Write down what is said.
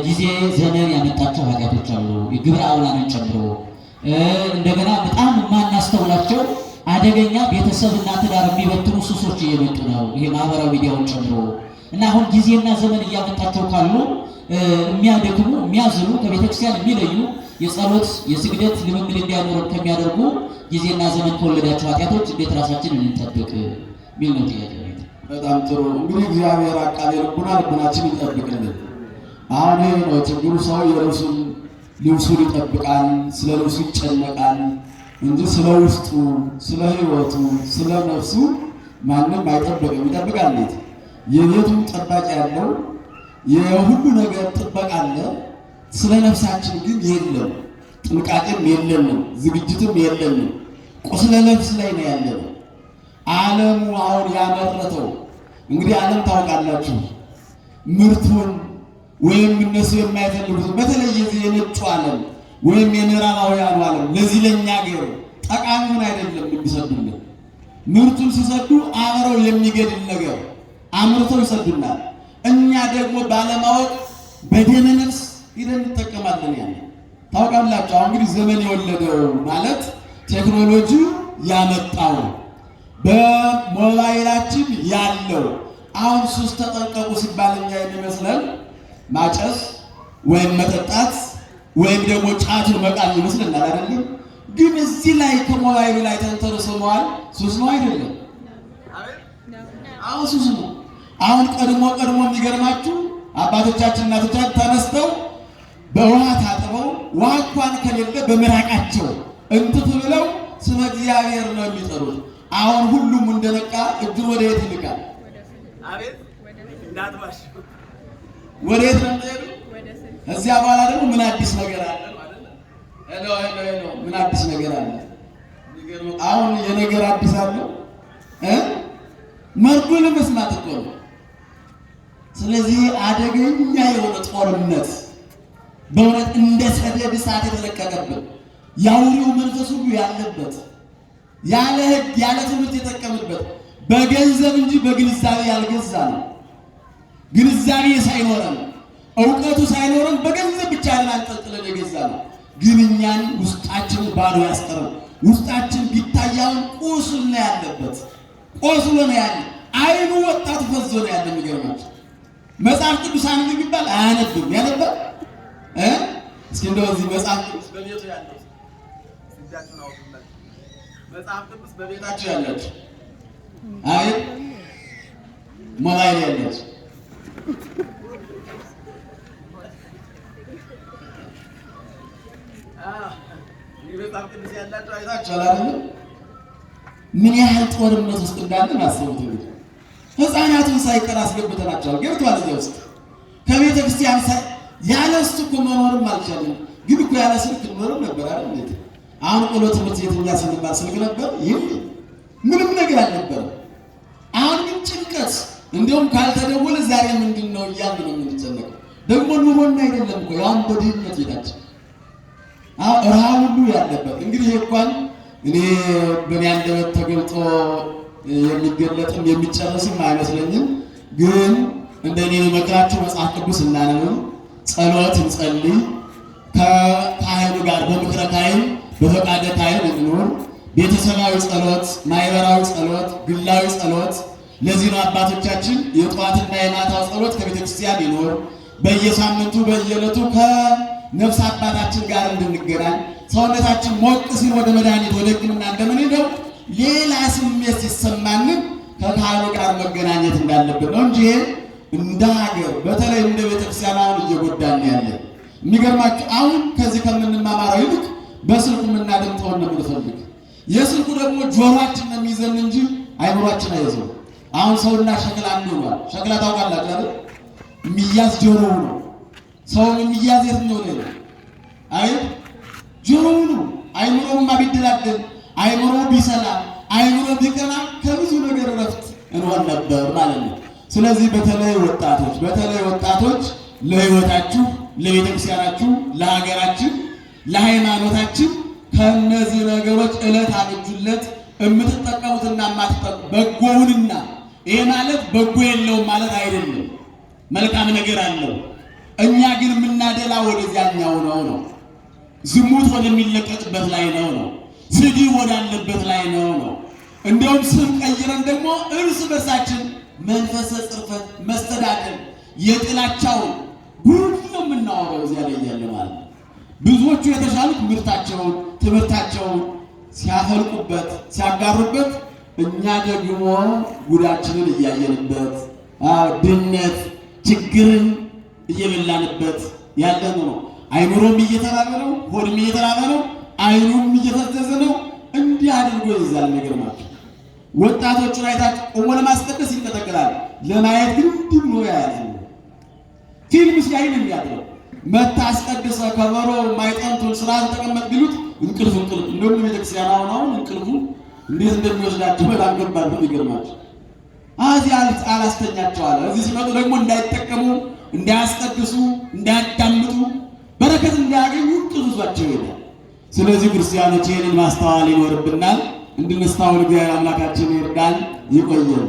ጊዜ ዘመን ያመጣቸው ኃጢአቶች አሉ፣ የግብረ አውራንን ጨምሮ እንደገና በጣም የማናስተውላቸው አደገኛ ቤተሰብና ትዳር የሚበትኑ ሱሶች እየመጡ ነው። ይሄ ማህበራዊ ሚዲያውን ጨምሮ እና አሁን ጊዜና ዘመን እያመጣቸው ካሉ የሚያደክሙ የሚያዝኑ ከቤተክርስቲያን የሚለዩ የጸሎት የስግደት ልምምድ እንዲያኖረን ከሚያደርጉ ጊዜና ዘመን ከወለዳቸው ኃጢአቶች እንዴት ራሳችንን እንጠብቅ የሚል ነው ጥያቄ። በጣም ጥሩ። እንግዲህ እግዚአብሔር አቃቤ ልቡናችን ይጠብቅልን። አሁን ይሄ ነው ችግሩ። ሰው ልብሱን ይጠብቃል፣ ስለ ልብሱ ይጨነቃል እንጂ ስለ ውስጡ፣ ስለ ሕይወቱ፣ ስለ ነፍሱ ማንም አይጠብቅም። ይጠብቃል እንዴት? የቤቱ ጠባቂ ያለው የሁሉ ነገር ጥበቃ አለ። ስለ ነፍሳችን ግን የለም፣ ጥንቃቄም የለንም፣ ዝግጅትም የለንም። ቁስለ ነፍስ ላይ ነው ያለነው። ዓለሙ አሁን ያመረተው እንግዲህ ዓለም ታውቃላችሁ ምርቱን ወይም እነሱ የማይፈልጉት በተለይ የነጩ ዓለም ወይም የምዕራባውያኑ ዓለም ለዚህ ለኛ ሀገር ጠቃሚውን አይደለም የሚሰዱልን። ምርቱን ሲሰዱ አብረው የሚገድል ነገር አምርተው ይሰዱናል። እኛ ደግሞ ባለማወቅ በደመ ነፍስ ሄደን እንጠቀማለን። ያን ታውቃላችሁ። አሁን እንግዲህ ዘመን የወለደው ማለት ቴክኖሎጂ ያመጣው በሞባይላችን ያለው አሁን ሱስ ተጠንቀቁ ሲባል እኛ የሚመስለን ማጨስ ወይም መጠጣት ወይም ደግሞ ጫቱን መቃም ይመስለናል አይደለም? ግን እዚህ ላይ ከሞባይሉ ላይ ተንተርሶ መዋል ሱስ ነው አይደለም? አሁን ሱስ ነው። አሁን ቀድሞ የሚገርማችሁ አባቶቻችን እናቶቻችን ተነስተው በውሃ ታጥበው ውሃ እንኳን ከሌለ በመራቃቸው እንትፍ ብለው ስመ እግዚአብሔር ነው የሚጠሩት። አሁን ሁሉም እንደነቃ እጁን ወደ የት ይልቃል? አቤት እንዳትባሽ ወደ የት ነው የሚሄዱ? እዚያ በኋላ ደግሞ ምን አዲስ ነገር አለ ማለት ነው? ሄሎ ምን አዲስ ነገር አለ? አሁን የነገር አዲስ አለ መርዶ ለመስማት እኮ ነው። ስለዚህ አደገኛ የሆነ ጦርነት በእውነት እንደ ሰደድ እሳት የተለቀቀበት የአውሬው መንፈስ ሁሉ ያለበት ያለ ሕግ ያለ ትምህርት የተጠቀምበት በገንዘብ እንጂ በግንዛቤ ያልገዛ ነው። ግንዛቤ ሳይኖረን እውቀቱ ሳይኖረን በገንዘብ ብቻ አንጠልጥለን የገዛ ነው። ግን እኛን ውስጣችን ባዶ ያስቀረው ውስጣችን ቢታያውን ቁስል ነው ያለበት። ቆስሎ ነው ያለ። አይኑ ወጣት ፈዞ ነው ያለ። የሚገርማችሁ መጽሐፍ ቅዱስ አንብብ ቢባል አያነብም። ያነባል እስኪ እንደው እዚህ መጽሐፍ ቅዱስ በቤቱ ያለው እጃችሁን አውጡለት። መጽሐፍ ቅዱስ በቤታችሁ ያላችሁ አይ ሞባይል ያላችሁ መጽሐፍ ቅዱስ ያላችሁ አይታችኋል አይደል? ምን ያህል ጦርነት ውስጥ እንዳለን አስቡት። እንግዲህ ሕፃናቱን ሳይቀር አስገብተናቸዋል። ገብቷል እዚያ ውስጥ ከቤተ ክርስቲያን ያለ እሱ እኮ መኖርም አልቻለም። ግን እኮ ያለ ስልክ መኖርም ነበር አይደል? አሁን ቆሎ ትምህርት ቤት እኛ ስንማር ስልክ ነበር? ይህ ምንም ነገር አልነበረም። አሁን ግን ጭንቀት እንዲሁም ካልተደወለ ዛሬ ምንድን ነው እያልን ነው የምንጨነቀው። ደግሞ ኑሮና አይደለም እኮ ያሁን በድህነት ቤታችን ረሃብ ሁሉ ያለበት እንግዲህ እንኳን እኔ በእኔ አንደበት ተገልጦ የሚገለጥም የሚጨረስም አይመስለኝም። ግን እንደኔ መክራችሁ መጽሐፍ ቅዱስ እናነብ፣ ጸሎት እንጸልይ፣ ከካህኑ ጋር በምክረ ካህን በፈቃደ ካህን እንኖር። ቤተሰባዊ ጸሎት፣ ማህበራዊ ጸሎት፣ ግላዊ ጸሎት። ለዚህ ነው አባቶቻችን የጧትና የማታው ጸሎት ከቤተ ክርስቲያን ይኖር። በየሳምንቱ በየዕለቱ ከነፍስ አባታችን ጋር እንድንገናኝ ሰውነታችን ሞቅ ሲል ወደ መድኃኒት ወደ ሕክምና እንደምንሄደው ሌላ ስሜት ሲሰማንን ከካህኑ ጋር መገናኘት እንዳለብን ነው እንጂ እንደ ሀገር በተለይ እንደ ቤተክርስቲያን አሁን እየጎዳን ያለ። የሚገርማችሁ አሁን ከዚህ ከምንማማረው ይልቅ በስልኩ የምናደምጠውን ነው የምንፈልግ። የስልኩ ደግሞ ጆሮአችን ነው የሚይዘን እንጂ አይምሯችን አይዘው። አሁን ሰውና ሸክላ አንዱ ነው። ሸክላ ታውቃላችሁ አይደል? የሚያዝ ጆሮው ነው። ሰው የሚያዝ የትኛው ነው? አይ ጆሮው ነው። አይምሮውማ ቢደላደል አይምሮ ቢሰላ አይምሮ ቢቀና ከብዙ ነገር ረፍት እንሆን ነበር ማለት ነው። ስለዚህ በተለይ ወጣቶች ለህይወታችሁ፣ ለቤተክርስቲያናችሁ፣ ለሀገራችን፣ ለሃይማኖታችን ከነዚህ ነገሮች ዕለት አብጁለት የምትጠቀሙትና የማትጠቀሙ በጎውንና ይሄ ማለት በጎ የለውም ማለት አይደለም። መልካም ነገር አለው። እኛ ግን የሚያደላ ወደዚያኛው ነው። ዝሙት ወደሚለቀቅበት ላይ ነው። ስድብ ወዳለበት ላይ ነው። እንደውም ስም ቀይረን ደግሞ እርስ በርሳችን መንፈሰ ጽርፈት፣ መስተዳደር፣ የጥላቻውን ጉድ ነው የምናወራው እዚያ ላይ ያለ ማለት ነው። ብዙዎቹ የተሻሉት ምርታቸውን ትምህርታቸውን ሲያፈልቁበት ሲያጋሩበት፣ እኛ ደግሞ ጉዳችንን እያየንበት ድህነት ችግርን እየበላንበት ያለን ነው። አይምሮም እየተራበ ነው፣ ሆድም እየተራበ ነው፣ አይኑም እየፈዘዘ ነው። እንዲህ አድርጎ ይዛል ነገር ማለት ወጣቶቹን አይታችሁ ቆሞ ለማስቀደስ ይንቀጠቀጣል። ለማየት ግን እንዲህ ብሎ ያያል። ፊልም ሲያይ ነው የሚያድረው። መታስቀድሰ ከበሮ ማይጠንቱን ስርዓት ተቀመጥ ቢሉት እንቅልፍ እንደውም ቤተክርስቲያን አሁን እንቅልፉ እንዴት እንደሚወስዳቸው በጣም ገባል ነው ይገርማችሁ። አዚ አላስተኛቸዋል። እዚህ ሲመጡ ደግሞ እንዳይጠቀሙ፣ እንዳያስቀድሱ፣ እንዳያዳምጡ፣ በረከት እንዳያገኙ እንቅልፋቸው ይሄዳል። ስለዚህ ክርስቲያኖች ይህንን ማስተዋል ይኖርብናል። እንድንስተዋል እግዚአብሔር አምላካችን ይርዳን። ይቆየን።